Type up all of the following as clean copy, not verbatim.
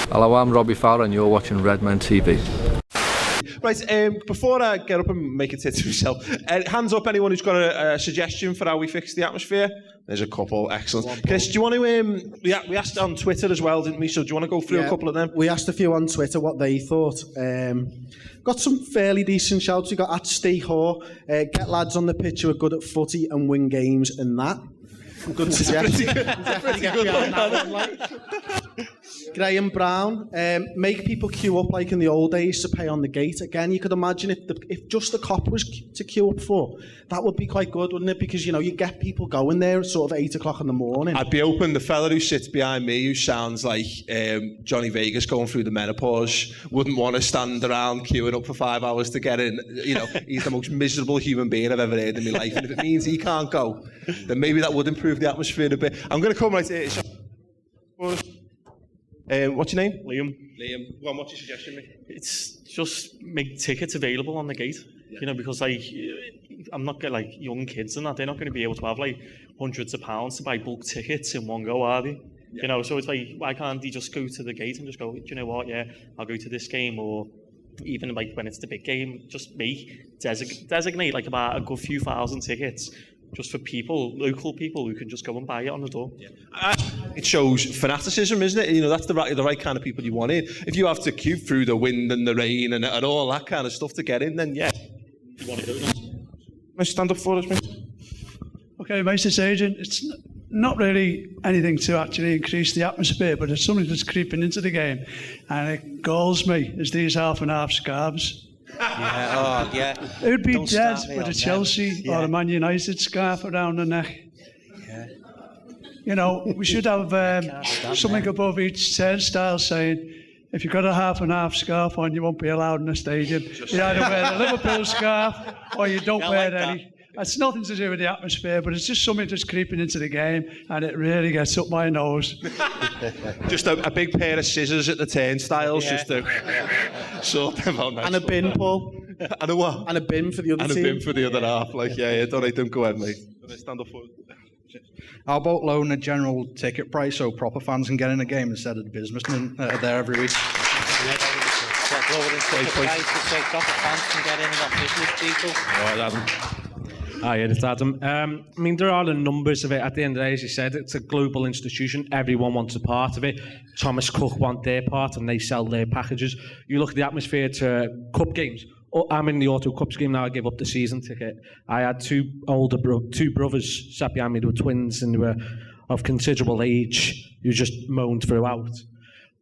Hello, I'm Robbie Fowler and you're watching Redmen TV. Right, before I get up and make it to himself, hands up anyone who's got a suggestion for how we fix the atmosphere. There's a couple, excellent. Chris, do you want to, we asked on Twitter as well, didn't we? So do you want to go through a couple of them? We asked a few on Twitter what they thought. Got some fairly decent shouts. We got at Stay Haw, get lads on the pitch who are good at footy and win games and that. Good suggestion. Pretty good one. Graham Brown, make people queue up like in the old days to pay on the gate. Again, you could imagine if just the cop was to queue up for, that would be quite good, wouldn't it? Because, you know, you get people going there at sort of 8 o'clock in the morning. I'd be open. The fella who sits behind me, who sounds like Johnny Vegas going through the menopause, wouldn't want to stand around queuing up for 5 hours to get in. You know, he's the most miserable human being I've ever heard in my life. And if it means he can't go, then maybe that would improve the atmosphere a bit. I'm going to come right here. What's your name? Liam. Well, what's your suggestion, mate? It's just make tickets available on the gate. Yeah. You know, because like I'm not getting like young kids and that, they're not going to be able to have like hundreds of pounds to buy bulk tickets in one go, are they? Yeah. You know, so it's like, why can't they just go to the gate and just go, do you know what, yeah, I'll go to this game, or even like when it's the big game, just designate like about a good few thousand tickets just for people, local people who can just go and buy it on the door. Yeah. It shows fanaticism, isn't it? You know, that's the right kind of people you want in. If you have to queue through the wind and the rain and all that kind of stuff to get in, then yeah. You want to do it? Can I stand up for us, mate? Okay, Mr. Agent, it's not really anything to actually increase the atmosphere, but it's something that's creeping into the game, and it galls me, is these half-and-half scarves. Who'd be dead with a Chelsea or a Man United scarf around the neck? Yeah. You know, we should have something above each turnstile saying, if you've got a half-and-half scarf on, you won't be allowed in the stadium. You either wear the Liverpool scarf or you don't wear any. It's nothing to do with the atmosphere, but it's just something that's creeping into the game, and it really gets up my nose. Just a big pair of scissors at the turnstiles, just to sort them out. And a bin, Paul. And a what? And a bin for the other team. And a bin for the other half. Like, yeah, don't go ahead, mate. Stand up for it. How about lowering the general ticket price so proper fans can get in a game instead of the businessmen there every week? Lowering ticket price so proper fans can get in and not business people. Hi, it's Adam. I mean, there are the numbers of it. At the end of the day, as you said, it's a global institution. Everyone wants a part of it. Thomas Cook want their part, and they sell their packages. You look at the atmosphere to cup games. I'm in the Auto Cups game now. I gave up the season ticket. I had two brothers sat behind me. They were twins, and they were of considerable age, who just moaned throughout.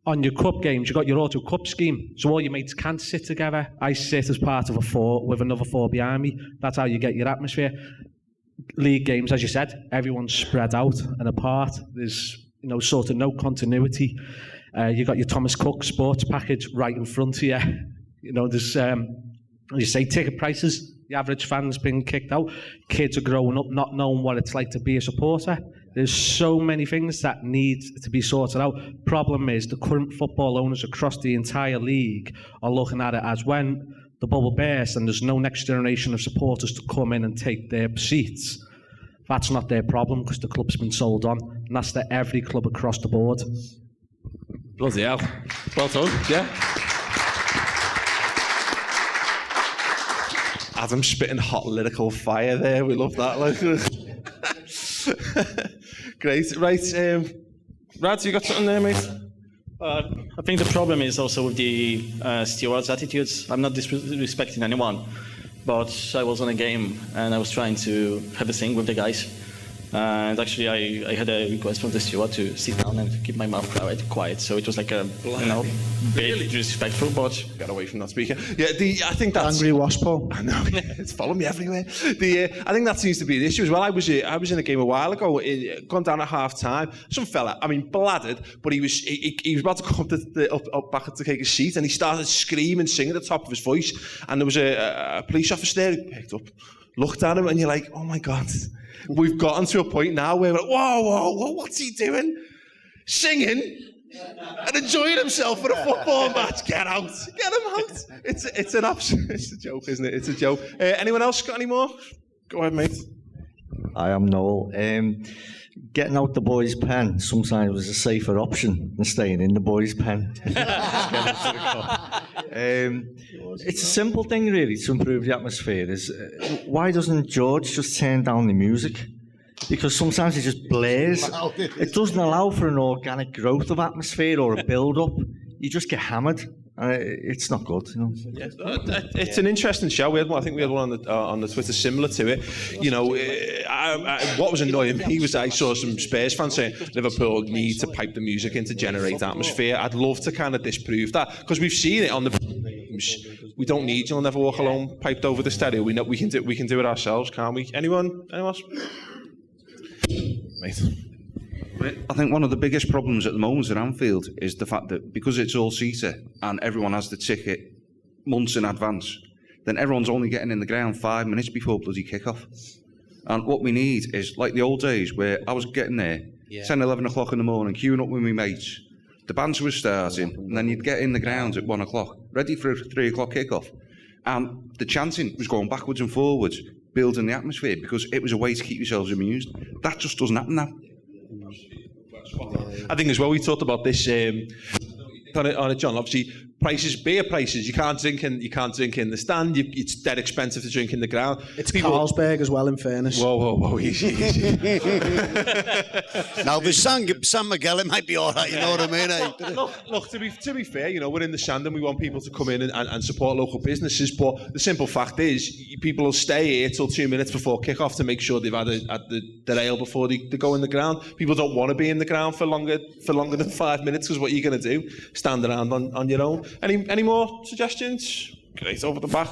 On your cup games, you've got your Auto Cup scheme, so all your mates can't sit together. I sit as part of a four with another four behind me. That's how you get your atmosphere. League games, as you said, everyone's spread out and apart. There's sort of no continuity. You've got your Thomas Cook sports package right in front of you. There's, you say, ticket prices. The average fan's been kicked out. Kids are growing up not knowing what it's like to be a supporter. There's so many things that need to be sorted out. Problem is, the current football owners across the entire league are looking at it as when the bubble bursts and there's no next generation of supporters to come in and take their seats. That's not their problem because the club's been sold on, and that's to every club across the board. Bloody hell. Well done, yeah. Adam spitting hot lyrical fire there. We love that. Great. Right. Rad, you got something there, mate? I think the problem is also with the stewards' attitudes. I'm not disrespecting anyone, but I was on a game and I was trying to have a thing with the guys. And actually, I had a request from the steward to sit down and keep my mouth quiet. So it was like a, bit disrespectful, but got away from that speaker. Yeah, I think that's angry wasp, Paul. I know, it's following me everywhere. I think that seems to be the issue as well. I was in a game a while ago, gone down at half time. Some fella, bladdered, but he was about to come up back to take his seat, and he started screaming, singing at the top of his voice. And there was a police officer there who picked up, looked at him, and you're like, oh my God. We've gotten to a point now where we're like, whoa, what's he doing? Singing and enjoying himself for a football match. Get out. Get him out. It's a joke, isn't it? It's a joke. Anyone else got any more? Go ahead, mate. Hi, I'm Noel. getting out the boys' pen sometimes was a safer option than staying in the boys' pen. It's a simple thing, really, to improve the atmosphere. Why doesn't George just turn down the music? Because sometimes it just blares. It doesn't allow for an organic growth of atmosphere or a build-up. You just get hammered. It's not good, you know. Yeah, it's an interesting show. I think we had one on the Twitter similar to it. You know, what was annoying me was I saw some Spurs fans saying Liverpool need to pipe the music in to generate atmosphere. I'd love to kind of disprove that because we've seen it on the games. We don't need You'll Never Walk Alone piped over the stereo. We know we can do it ourselves, can't we? Anyone else? Mate. I think one of the biggest problems at the moment at Anfield is the fact that because it's all-seater and everyone has the ticket months in advance, then everyone's only getting in the ground 5 minutes before bloody kick-off. And what we need is, like the old days where I was getting there 10, 11 o'clock in the morning, queuing up with my mates, the banter was starting, and then you'd get in the ground at 1 o'clock, ready for a 3 o'clock kick-off. And the chanting was going backwards and forwards, building the atmosphere, because it was a way to keep yourselves amused. That just doesn't happen now. I think as well we talked about this on it, John. Obviously, beer prices. You can't drink in the stand. It's dead expensive to drink in the ground. It's Carlsberg as well, in fairness. Whoa, easy. Now, with San Miguel, it might be all right. You know what I mean? Look. To be fair, you know, we're in the stand and we want people to come in and support local businesses. But the simple fact is, people will stay here till 2 minutes before kick-off to make sure they've had their ale before they go in the ground. People don't want to be in the ground for longer than 5 minutes, because what are you going to do? Stand around on your own. Any more suggestions? Great, over the back.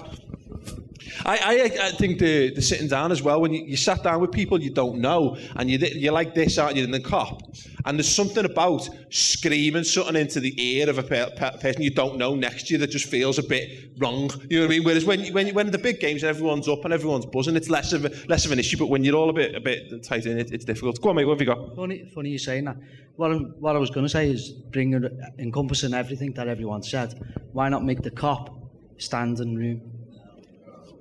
I think the sitting down as well, when you sat down with people you don't know, and you're like this, aren't you, in the cop, and there's something about screaming something into the ear of a person you don't know next to you that just feels a bit wrong. You know what I mean? Whereas when the big games and everyone's up and everyone's buzzing, it's less of an issue. But when you're all a bit tight in, it's difficult. Go on, mate. What have you got? Funny you saying that. What I was going to say is encompassing everything that everyone said. Why not make the cop standing room?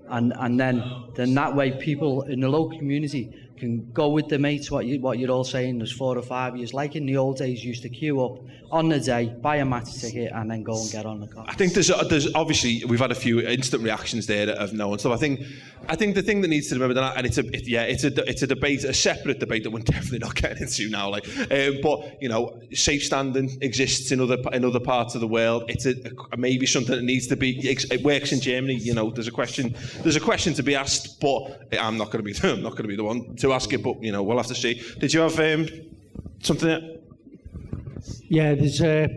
And then that way people in the local community can go with the mates, what you're all saying, there's 4 or 5 years, like in the old days, used to queue up on the day, buy a match ticket, and then go and get on the car. I think there's obviously, we've had a few instant reactions there of no and stuff. I think the thing that needs to remember that, and it's a debate, a separate debate that we're definitely not getting into now. But you know, safe standing exists in other parts of the world. It's maybe something that needs to be. It works in Germany. You know, there's a question to be asked, but I'm not going to be the one to ask it. But you know, we'll have to see. Did you have something? Yeah, there's a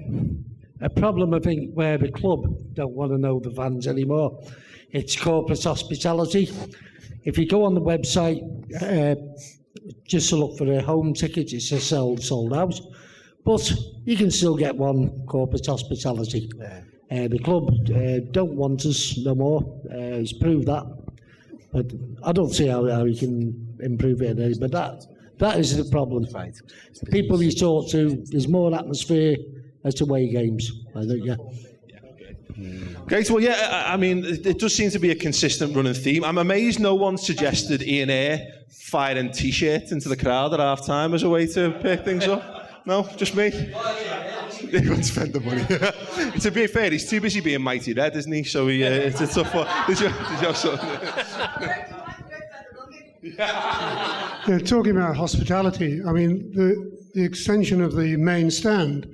problem, I think, where the club don't want to know the fans anymore. It's corporate hospitality. If you go on the website, just to look for a home ticket, it says sold out. But you can still get one corporate hospitality. The club don't want us no more. It's proved that. But I don't see how you can improve it any. But that is the problem. Right. People you talk to, there's more atmosphere at away games. I think, yeah. Great. Well, yeah, I mean, it does seem to be a consistent running theme. I'm amazed no one suggested Ian Ayre firing T-shirts into the crowd at half-time as a way to pick things up. No, just me? He won't spend the money. To be fair, he's too busy being mighty red, isn't he? So it's a tough one. Did you have something? Yeah, talking about hospitality, I mean, the extension of the main stand,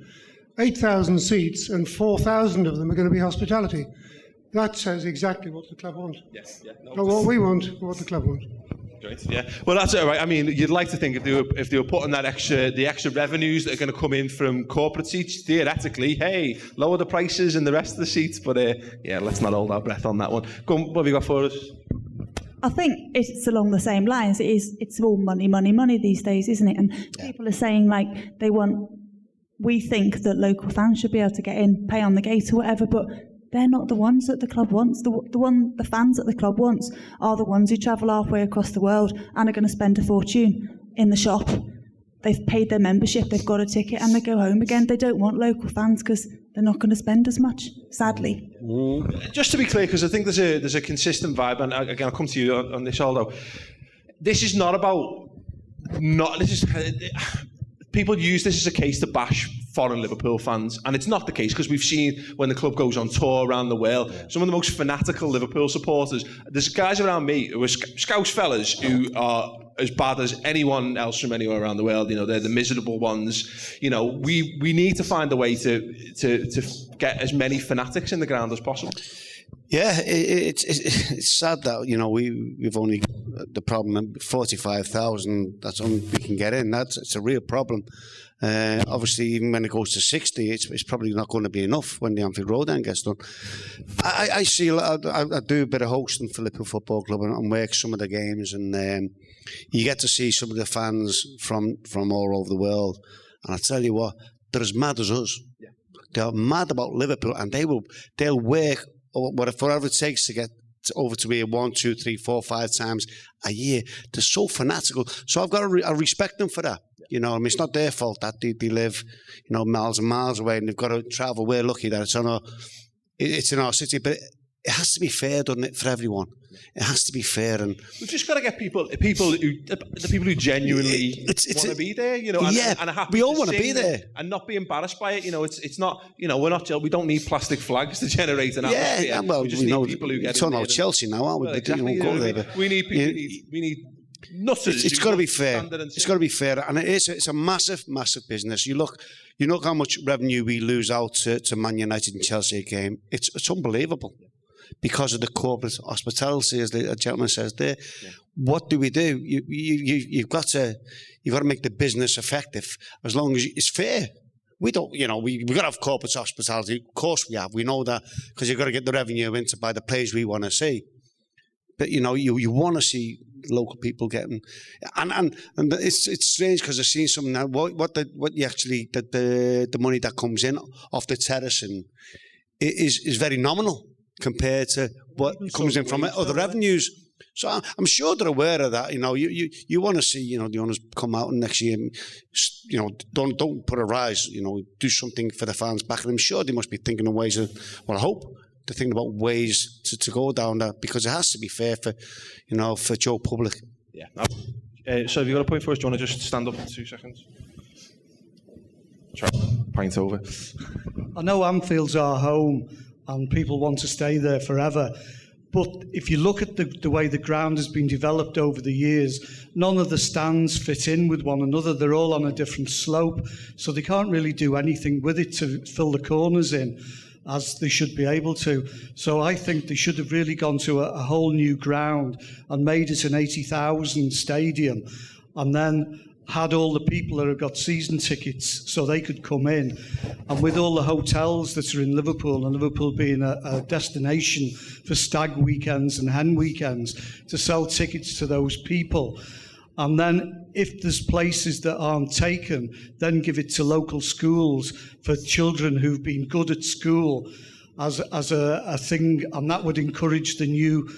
8,000 seats and 4,000 of them are going to be hospitality. That says exactly what the club wants. Yes, yeah. Not what we want, but what the club wants. Great, yeah. Well, that's all right. I mean, you'd like to think if they were putting the extra revenues that are going to come in from corporate seats, theoretically, hey, lower the prices and the rest of the seats. But yeah, let's not hold our breath on that one. Go on, what have you got for us? I think it's along the same lines. It's all money these days, isn't it? And people are saying like we think that local fans should be able to get in, pay on the gate or whatever, but they're not the ones that the club wants. The fans that the club wants are the ones who travel halfway across the world and are going to spend a fortune in the shop. They've paid their membership, they've got a ticket, and they go home again. They don't want local fans because they're not going to spend as much, sadly. Just to be clear, because I think there's a consistent vibe, and again, I'll come to you on this, Aldo. This is not about not. This is people use this as a case to bash foreign Liverpool fans, and it's not the case because we've seen when the club goes on tour around the world, some of the most fanatical Liverpool supporters. There's guys around me who are Scouse fellas who are as bad as anyone else from anywhere around the world. You know, they're the miserable ones. You know, we need to find a way to get as many fanatics in the ground as possible. Yeah, it's sad that, you know, we've only the problem 45,000. That's only we can get in. It's a real problem. Obviously, even when it goes to 60, it's probably not going to be enough when the Anfield Road end gets done. I see. I do a bit of hosting for Liverpool Football Club and work some of the games, and you get to see some of the fans from all over the world. And I tell you what, they're as mad as us. Yeah. They're mad about Liverpool, and they'll work whatever it takes to get over to here 1, 2, 3, 4, 5 times a year. They're so fanatical. So I respect them for that. You know, I mean, it's not their fault that they live, you know, miles and miles away and they've got to travel. We're lucky that it's in our city, but it has to be fair, doesn't it, for everyone? It has to be fair, and we've just got to get people who genuinely want to be there, you know, and are happy. We all want to be there and not be embarrassed by it. You know, it's not, you know, we don't need plastic flags to generate an atmosphere. Yeah, well, we just need people who get. It's talking about Chelsea now, aren't we? Well, exactly, go there, we need people. We need nutters. It's got to be fair. It's got to be fair, and it's a massive business. You look how much revenue we lose out to Man United and Chelsea game. It's unbelievable. Because of the corporate hospitality, as the gentleman says there. Yeah. What do? You've got to make the business effective as long as it's fair. We don't, you know, we've got to have corporate hospitality. Of course we have. We know that because you've got to get the revenue in to buy the players we want to see. But, you know, you want to see local people getting... And it's strange because I've seen something now. The money that comes in off the terrace is very nominal compared to what comes in from other revenues. So I'm sure they're aware of that. You know, you want to see, you know, the owners come out and next year, you know, don't put a rise, you know, do something for the fans back. And I'm sure they must be thinking of ways I hope they're thinking about ways to go down that, because it has to be fair for, you know, for Joe Public. Yeah. So have you got a point for us? Do you want to just stand up for 2 seconds? Try pint over. I know Anfield's our home and people want to stay there forever. But if you look at the way the ground has been developed over the years, none of the stands fit in with one another. They're all on a different slope, so they can't really do anything with it to fill the corners in as they should be able to. So I think they should have really gone to a whole new ground and made it an 80,000 stadium, and then had all the people that have got season tickets so they could come in. And with all the hotels that are in Liverpool, and Liverpool being a destination for stag weekends and hen weekends, to sell tickets to those people. And then if there's places that aren't taken, then give it to local schools for children who've been good at school as a thing, and that would encourage the new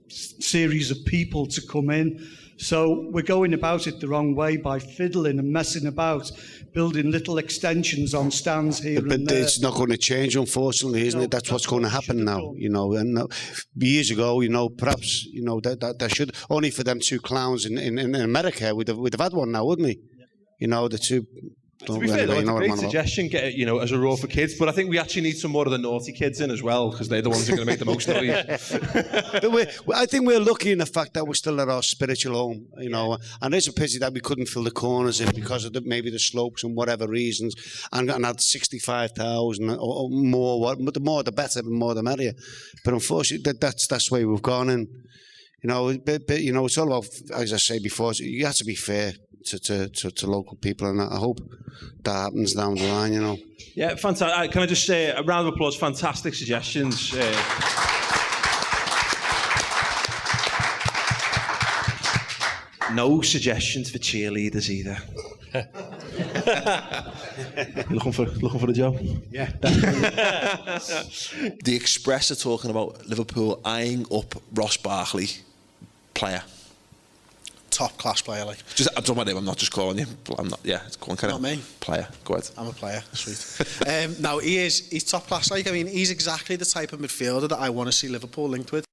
series of people to come in. So we're going about it the wrong way by fiddling and messing about, building little extensions on stands here and there. But it's not going to change, unfortunately, isn't it? That's what's going to happen now, you know. And years ago, you know, perhaps, you know, that should, only for them 2 clowns in America, we'd have had one now, wouldn't we? You know, the 2... To be fair, though, it's a great suggestion, you know, as a role for kids, but I think we actually need some more of the naughty kids in as well, because they're the ones who are going to make the most noise. But I think we're lucky in the fact that we're still at our spiritual home, you know, and it's a pity that we couldn't fill the corners in because of maybe the slopes and whatever reasons, and had 65,000 or more. The more the better, the more the merrier. But unfortunately, that's the way we've gone in. You know, but you know, it's all about, as I say before, you have to be fair to local people, and I hope that happens down the line, you know. Yeah, fantastic. Can I just say a round of applause? Fantastic suggestions. No suggestions for cheerleaders either. looking for a job? Yeah, definitely. The Express are talking about Liverpool eyeing up Ross Barkley, player. Top class player, like. Just, I'm talking about him. I'm not just calling you. I'm not. Yeah, go on, not me. Player. Go ahead. I'm a player. Sweet. No, he's top class. Like, I mean, he's exactly the type of midfielder that I want to see Liverpool linked with.